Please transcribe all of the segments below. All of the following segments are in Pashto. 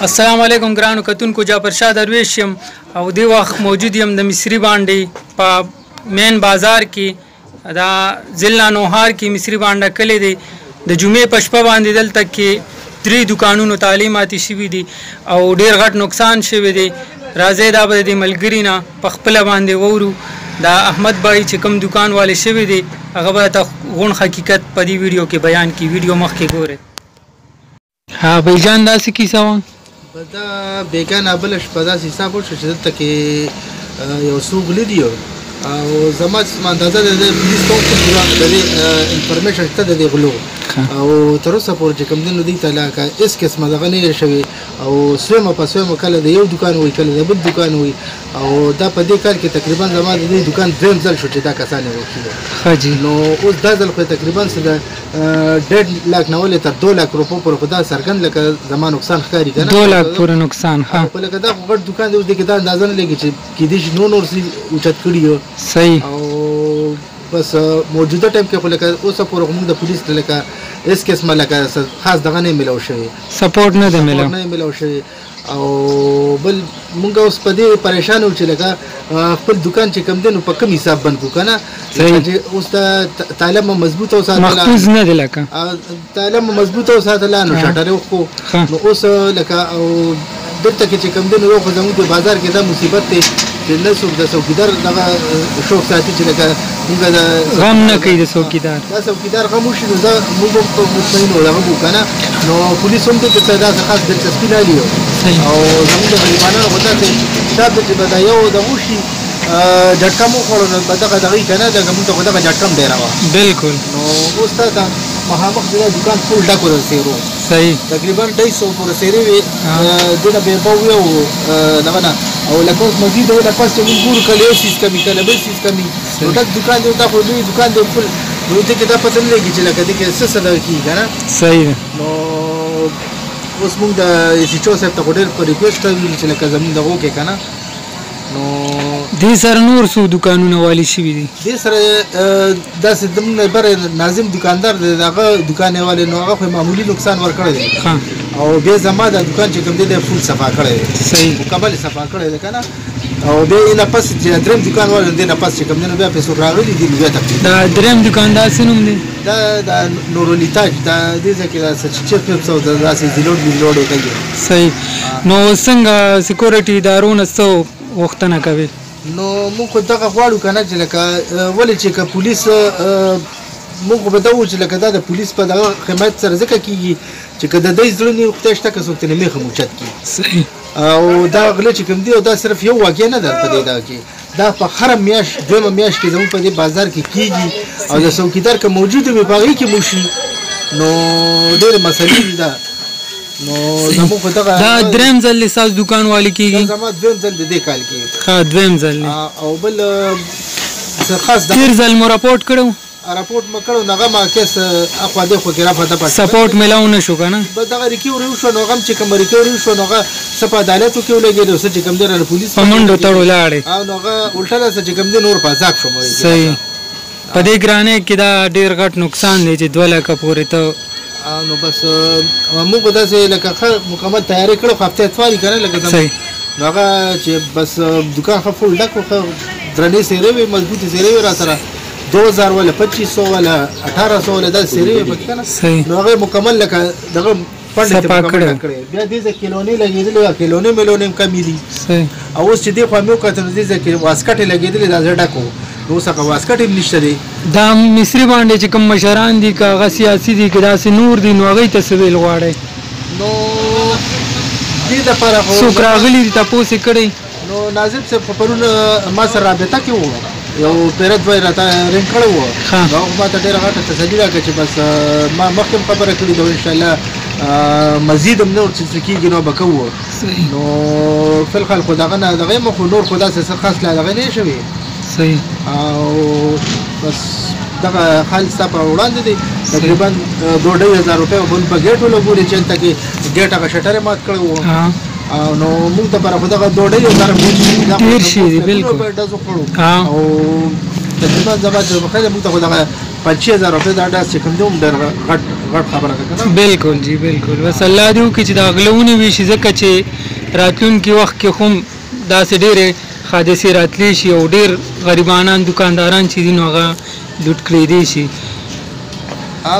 السلام علیکم ګرانو کتونکو جعفر شاه درویش یم او دی وخت موجود یم د مصری باندې په مین بازار کې دا ضلع نوهار کې مصری باندې کلی دی د جمعې په شپه باندې دلته کې 3 دکانونو تعلیماتي شوي دي او ډیر غټ نقصان شوی دی. راځئ دا به د ملګري نه په خپله باندې وورو. دا احمد بای چې کوم دکان والے شوی دی هغه به ته غون حقیقت په دې ویډیو کې بیان کی. ویډیو مخکې ګورئ. ها بھیجان داسې کیسه وه دا بیګانه بله شپه داسې حساب وشو چې دلته کې یو څو غلي دي او زما اندازه د پولیس په د انفارمیشن شته د غلو او تر اوسه پورې چې کوم دین دوی ته لا هیڅ قسمه دغه نه شوي او سویمه په سویمه کله د یو دکان وي کله د بل دکان وي او دا په دې کال کې تقریبا زما د دې دکان دریم ځل شو چې دا کسانې وکړي. نو اوس دا ځل خو تقریبا څه د 1.5 لاک نه ولې تر 2 لاک روپو پورې خو دا څرګند لکه زما نقصان ښکاري که نه 2 لاک پورې نقصان. ها خو لکه دا خو غټ دکان دی اوس دې کې دا اندازه نه لګي چې کیدای شي نور اوچت کړي صحیح او بس موجوده ټایم کې خو لکه اوسه پورې موږ د پولیس لکه هیڅ قسمه لکه خاص دغه نه میلاو شوی سپورټ نه دی میلاو شوی او بل مونږ اوس په دې پریشان یو چې لکه خپل دکان چې کم دی نو په کوم حساب بند کړو که نه چې اوس د تعلیم مضبوطه وساتله محفوظ نه دی لکه تعلیم مضبوطه وساتله نو شټر یې وکړو نو اوس لکه او دلته کې چې کم دی نو یو خو زموږ د بازار کې دا مصیبت دی چې نه څوک د څوکیدار دغه شوق ساتي چې لکه مونږ د غم نه کوي د څوکیدار دا څوکیدار غم وشي نو موږ په مطمئن دغه وکړو که نه نو پولیس هم دلته ته داسې خاص دلچسپي نه لري او زموږ د غریبانو خو داسې حساب دی چې به دا یو دغه وشي جټکه مو خوړو نو به دغه دغه که نه دغه مونږ ته خو دغه جټکه هم ډېره وه بلکل. نو اوس ته مخامخ د دکان ټول ډک و د سیرو صحیح تقریبا 250 پورې سیرې وې دونه بېربه وې او دغه نه او لکه اوس مزید ونه پس چې موږ ګورو کله یو سیز کمي کله بل سیز کمي نو ډک دکان دی دا خو لوی دکان دی خپل نو دې کې دا پته نه لګي چې لکه دې کې څه څه کېږي که نه صحیح نو اوس موږ د ایسیچو صاحب ته خو ډېر په ریکویسټ کوي چې لکه زموږ دغه وکړې که نه نو دې سره نور څو دکانونه والي شوي دي دې سره داسې زموږ بره ناظم دکاندار دی هغه دکان یې والي نو هغه خو معمولي نقصان ورکړی دی او بیا زما دا دکان چې کوم دی دی فول صفا کړی دی صحیح مکمل یې صفا کړی دی که نه او بیا یې نه پس چې درېیم دکان والي دې نه پس چې کوم دی نو بیا پې څوک راغلي دي نو بیا تکلیف دا درېیم دکاندار څه نوم دی دا د نورالتاج دا دې ځای کې دا چپس او داسې زیلوډ ویلوډ یې کوي صحیح. نو څنګه سکیورټي ادارو نه څه غوښتنه کوي نو موږ خو دغه غواړو که نه چې لکه ولې چې که پولیس موږ خو به دا وو چې لکه دا د پولیس په دغه حمایت سره ځکه کېږي چې که د دوی زړه نه خدای شته که څوک ترې میخ هم اوچت کړي صحیح او دا غله چې کوم دی او دا صرف یو واقع نه ده په دې دغه کې دا په هره میاشت دویمه میاشت کې زموږ په دې بازار کې کېږي او د څوکیدار که موجود وي په هغې کې مو شي نو ډېرې مسلې دي دا نو زموږ خو دغه دا درېیم ځل دی ستاسو دکان والي کېږي زما دویم ځل د دې کال کې ښه دویم ځل دی او بل خاص تېر ځل مو راپورټ کړی راپورټ مې کړو نو هغه ما کیس اخوا دې خو کې رافته پاتې سپورټ میلاو نه شو که نه بس دغه ریکوري وشو نو هغه هم چې کوم ریکوري وشو نو هغه څه په عدالتو کې ولګېد او څه چې کوم دی رانه پولیس په منډو تړو لاړې او نو هغه الټه څه چې کوم دی نور په عذاب شوم صحیح. په دې ګرانۍ کې دا ډېر غټ نقصان دی چې 2 لکه پورې ته نو بس موږ به داسې لکه ښه مکمل تیاري کړو خو هفته اتوار یې که نه لکه نو هغه چې بس دکان ښه فول ډک و ښه درنې څېرې وې مضبوطې څېرې وې را سره 2000 ولا 2500 ولا 1800 ولا داسې څېرې وې پکې که نه نو هغه مکمل لکه دغه پنډې ته مکمل کړی بیا دې ځای کیلونې لګېدلې وه کیلونې میلونې هم کمې دي او اوس چې دې خوا مې وکتل نو دې ځای کې واسکټې لګېدلې دا زړه ډک و نو اوس هغه واسکټ هم نشته دی دا مصري باندې چې کوم مشران دي که هغه سیاسي دي که داسې نور دي نو هغوی ته څه ویل غواړئ نو دې دپاره خو څوک راغلي دي تپوس یې کړی نو ناظم صاحب پرون ما سره رابطه کې و یو پیرت وای راته رنګ کړی و هغه ما ته ډېره غټه تسلي راکړه چې بس ما مخکې هم خبره کړې ده انشاءالله مزید هم نور چې څه کېږي نو به کوو نو فی الحال خو دغه نه دغه یم خو نور خو داسې څه خاص لا دغه نه شوي صحیح او بس دغه حال ستا په وړاندې دی تقریبا 2500 روپۍ به په ګیټ ولګولې چې هلته کې ګیټ هغه شټر یې مات کړی و نو موږ ته پر خو دغه 2500 ډېر شي دی بلکل او تقریبا زما چې مخاله موږ ته خو دغه 5000 روپۍ دا ډاس چې کوم دی هم ډېر غټ خبره ده که نه. بالکل جی بالکل. بس الله دې وکړي چې دا غلونې وشي، ځکه چې راتلونکي وخت کې خو داسې ډېرې حادثې راتلی شي او ډېر غریبانان دکانداران چې دي نو هغه لوټ کړی دی شي.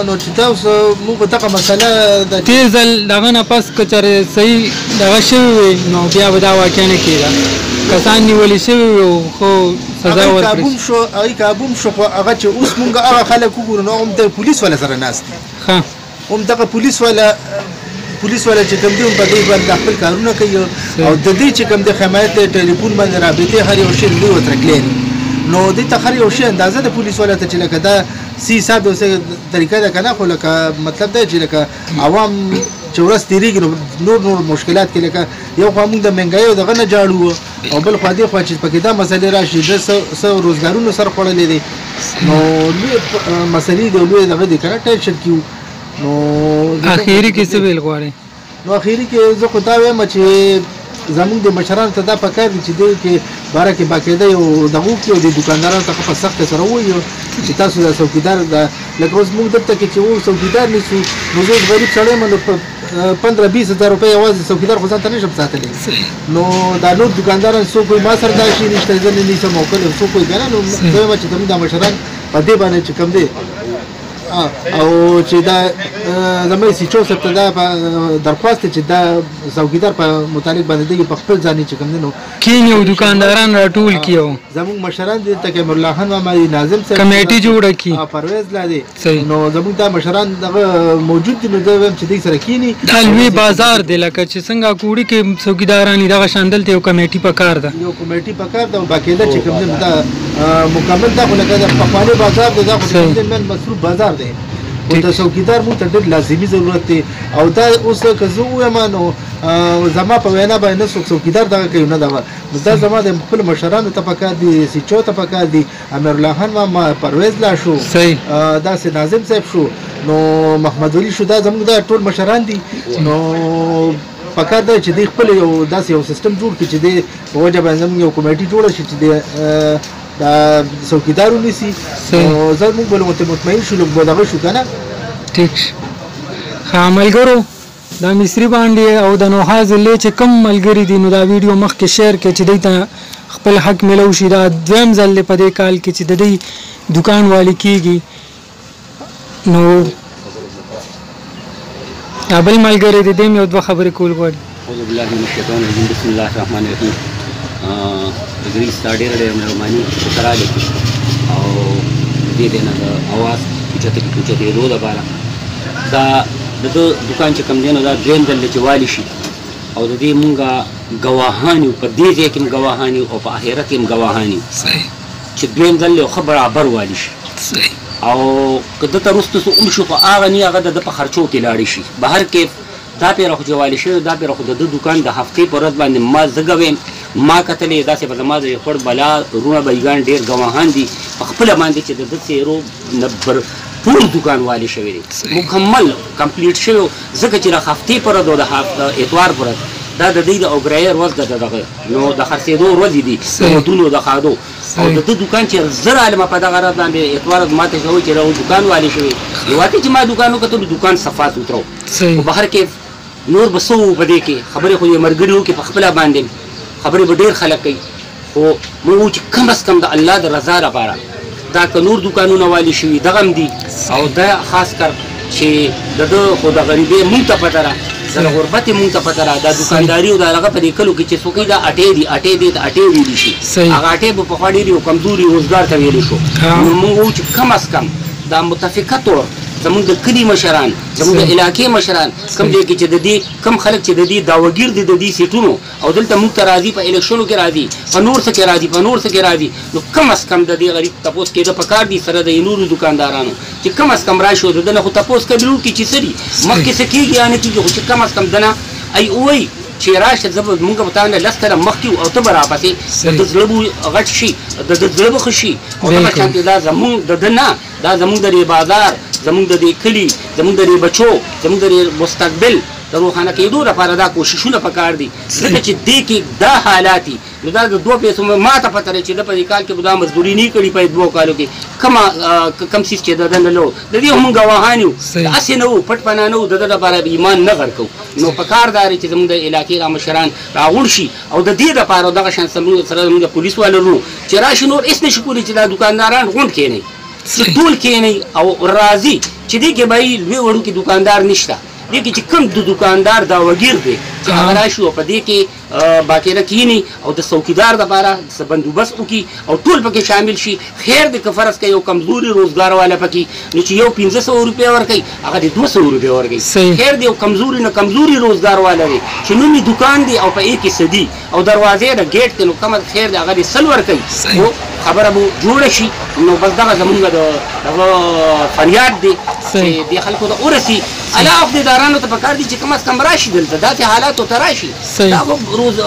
نو چې تاسو موږ په دغه مسله د تېر ځل دغه نه پس که چېرې صحیح دغه شوي وي نو بیا به دا واقع نه کېده. کسان نیولي شوي وي خو سزا ورکړي شو. هغوی کابوم شو خو هغه چې اوس موږ هغه خلک وګورو نو هم د پولیس والا سره ناست دي. هم دغه پولیس والا چې کوم دی په دې باندې خپل کارونه کوي او د دې چې کوم د حمایت ټلیفون باندې رابطې هر یو شی دوی وترکلي نو دې ته هر یو شی اندازه د پولیس والا ته چې لکه دا سی حساب اوسه طریقه ده کنه خو لکه مطلب دا چې لکه عوام چې ورځ تیریږي نور مشکلات کې لکه یو خو موږ د مهنګایي او دغه نه جاړو او بل خو دې خو چې پکې دا مسلې راشي د سو روزګارونو سره خوړلې دي نو مسلې د لوی دغه د کنه ټینشن کیو. نو اخیری کې څه ویل غواړي؟ نو اخیری کې زه خو دا وایم چې زمونږ د مشرانو ته دا پکار دي چې دوی کې باره کې باقاعده یو دغه وکړي او د دوکاندارانو ته په سخته سره ووایي چې تاسو د څوکیدار لکه اوس موږ دلته کې چې څوکیدار نیسو نو زه غریب سړی یم نو 15-20 هزار روپۍ یوازې څوکیدار خو ځان ته نشم ساتلی نو دا نور دوکانداران څوک وایي ما سره دا شي نشته زه نه نیسم او کله څوک وایي که نه نو زه وایم چې زموږ دا مشران په دې باندې چې کوم دی او چې دا زموږ سیچو صاحب ته دا درخواست چې دا څوکیدار په متعلق باندې دی په خپل ځاني چې کوم دی نو کینې او دوکانداران راټول کیو زموږ مشران دي ته امر الله خان ماما ناظم صاحب کمیټي جوړه کی پرویز لا دي نو زموږ دا مشران دغه موجود دي نو دا چې دوی سره کینی لوی بازار دی لکه چې څنګه کوړي کې څوکیداران دغه شاندل ته یو کمیټي پکار ده یو کمیټي پکار ده او باقاعده چې کوم دی دا مکمل دا خو لکه د پخوانی بازار دی دا خو د من مصروف بازار دی او د څوکیدار مو ته ډېر لازمي ضرورت دی او دا اوس که زه ووایم نو زما په وینا باندې څوکیدار دغه کوي نه دغه دا زما د خپل مشرانو ته پکار دي سیچو ته پکار دي امیر الله خان ماما پرویز لا شو داسې ناظم صاحب شو نو محمد ولی شو دا زموږ د ټول مشران دي نو پکار دی چې دوی خپل یو داسې یو سیستم جوړ کړي چې دی په وجه باندې زموږ یو کمیټي جوړه شي چې دی دا څوکیدار ونیسي نو زه موږ به مطمئن شو لږ دغه شو که نه ټیک ښه ملګرو دا مصري باندې او د نوها ضلع چې کم ملګري دي نو دا ویډیو مخکې شیر کړئ چې دوی ته خپل حق میلو شي. دا دویم ځل دی په دې کال کې چې د دوی دوکان والي کېږي نو بل ملګری د دې یو دوه خبرې کول غواړي. اعوذ بالله من الشیطان الرجیم بسم الله الرحمن الرحیم. دګری سټاډي ډېر مهرباني سره لیکي او دې نه د اواز چې روز لپاره دا د دکان چې کم دی نو دا دریم ځل چې والی شي او د دې مونږه ګواهان په دې ځای کې ګواهان او په آخرت کې ګواهان صحیح چې دریم ځل خو برابر والی شي صحیح او کله ته رستو سو شو په هغه نه هغه د په خرچو کې لاړ شي بهر کې دا پیر خو جوالي شي دا پیر خو د دکان د هفتې پر ورځ باندې ما زګوم ما کتلې داسې په زما د خپل بلا رونه بیگان ډیر ګواهان دي په خپل باندې چې د سیرو نبر ټول دکان والی شوی دی مکمل کمپلیټ شوی ځکه چې د هفتې پر ورځ د هفته اتوار پر دا د دې د اوګرایر ورځ دغه نو د خرڅېدو ورځې دي نو د خادو او د دکان چې زر عالم په دغه راځ باندې اتوار ماته شوی چې راو دکان والی شوی نو واته چې ما دکانو کته دکان صفات وترو صحیح بهر کې نور بسو بده کې خبره خو یې مرګريو کې په خپل باندې خبره به ډیر خلک کوي او موږ چې کم از کم د الله د رضا لپاره دا که نور دکانونه والی شوي دغه هم دي او دا خاص کر چې د خو د غریبۍ مونږ ته پته را د غربت مونږ ته پته را دا دکانداري او دا هغه په دې کلو کې چې څوک دا اټې دي د اټې ویلی شي هغه اټې به پخوا ډېرې او کمزوري روزګار ته ویلی شو نو موږ وایو چې کم از کم دا متفقه طور زمونږ د کلي مشران زمونږ د علاقې مشران کوم ځای کې چې د دې کم خلک چې د دې داوګیر دي د دې سیټونو او دلته موږ ته راځي په الیکشنو کې راځي په نور څه کې راځي په نور څه کې راځي نو کم از کم د دې غریب تپوس کېده پکار دي سره د نورو دکاندارانو چې کم از کم راشي د دنه خو تپوس کوي چې چې سړي مخکې څه کېږي یا نه کېږي خو چې کم از کم دنه ای وایي چې راشه زه به مونږ به تا نه لس کاله مخکې او ته به راپسې د زړه به غټ شي د زړه به ښه شي او دغه شانتې دا زمونږ د ده نه دا زمونږ د دې بازار زمونږ د دې کلي زمونږ د دې بچو زمونږ د دې مستقبل د روښانه کېدو لپاره دا کوششونه پکار دي ځکه چې دې کې دا حالات دي نو دا د 2 پیسو ما ته پته چې د په دې کال کې به دا مزدوري نه کړي په 2 کالو کې کم څیز چې د نه لو د دې هم ګواهان یو اسې نه وو پټ پنا نه وو د لپاره ایمان نه غرقو نو پکار داري چې زموږ د علاقې را مشران راغون شي او د دې لپاره دغه شان سره موږ پولیس والو چې راشي نور اس نشي کولی چې دا دکانداران غونډ کېني ټول کېني او راضي چې دې کې به لوی وړو کې دکاندار نشته دې کې چې کوم د دکاندار دا وګیر دی چې هغه راشي او په دې کې باقاعده کینی او د څوکیدار لپاره بندوبست وکړي او ټول پکې شامل شي خیر د فرض کوي یو کمزوري روزګار والا پکې نو چې یو 1500 روپیا ورکوي هغه د 200 روپیا ورکوي خیر دی یو کمزوري نه کمزوري روزګار والا دی چې نومي دکان دی او په کې سدي او دروازې د گیټ ته نو کوم خیر دی هغه د سل ورکوي خبره مو جوړه شي نو بس دغه زمونږ د فریاد دی چې د خلکو د اورسي علاوه د ادارانو ته پکار دي چې کوم کم راشي دلته داسې حالاتو ته راشي دا روز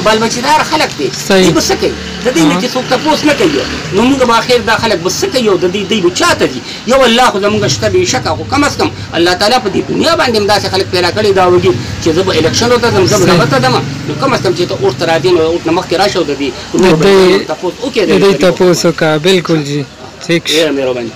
بالبچدار خلک دي دوی بس کوي د دې نه چې څوک تاسو نه کوي نو موږ به اخر دا خلک بس کوي د دې دوی بچاته دي یو الله خو زموږ شته به شک او کم کم الله تعالی په دې دنیا باندې داسې خلک پیدا کړي دا وږي چې زه به الیکشن وته زم ته دم نو کم کم چې ته اورته را دي نو اورته مخکې راشو د دې تاسو اوکې دې تاسو کا بالکل جی ٹھیک ہے مهرباني